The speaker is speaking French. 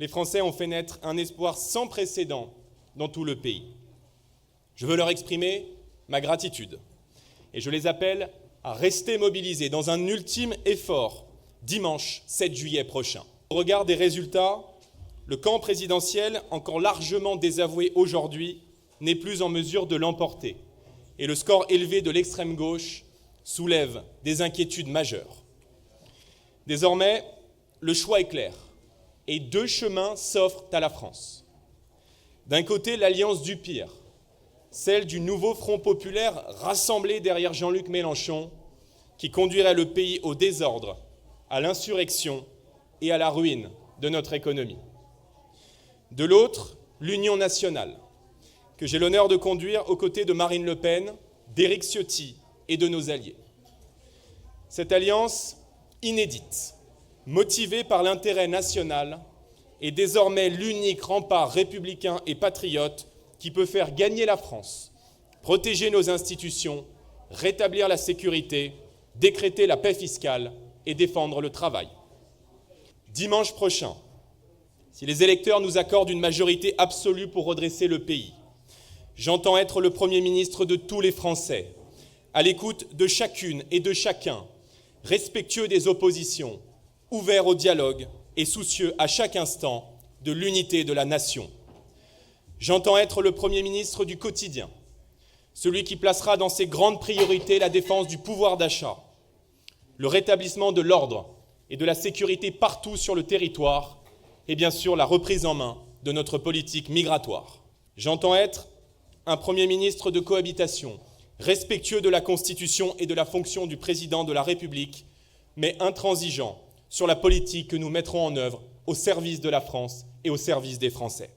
les Français ont fait naître un espoir sans précédent dans tout le pays. Je veux leur exprimer ma gratitude et je les appelle à rester mobilisés dans un ultime effort dimanche 7 juillet prochain. Au regard des résultats, le camp présidentiel, encore largement désavoué aujourd'hui, n'est plus en mesure de l'emporter et le score élevé de l'extrême gauche soulève des inquiétudes majeures. Désormais, le choix est clair et deux chemins s'offrent à la France. D'un côté, l'alliance du pire, celle du nouveau Front populaire rassemblé derrière Jean-Luc Mélenchon, qui conduirait le pays au désordre, à l'insurrection et à la ruine de notre économie. De l'autre, l'Union nationale, que j'ai l'honneur de conduire aux côtés de Marine Le Pen, d'Éric Ciotti et de nos alliés. Cette alliance inédite, motivée par l'intérêt national, est désormais l'unique rempart républicain et patriote qui peut faire gagner la France, protéger nos institutions, rétablir la sécurité, décréter la paix fiscale et défendre le travail. Dimanche prochain, si les électeurs nous accordent une majorité absolue pour redresser le pays, j'entends être le Premier ministre de tous les Français, à l'écoute de chacune et de chacun, respectueux des oppositions, ouvert au dialogue et soucieux à chaque instant de l'unité de la nation. J'entends être le Premier ministre du quotidien, celui qui placera dans ses grandes priorités la défense du pouvoir d'achat, le rétablissement de l'ordre et de la sécurité partout sur le territoire et bien sûr la reprise en main de notre politique migratoire. J'entends être un Premier ministre de cohabitation, respectueux de la Constitution et de la fonction du président de la République, mais intransigeant sur la politique que nous mettrons en œuvre au service de la France et au service des Français.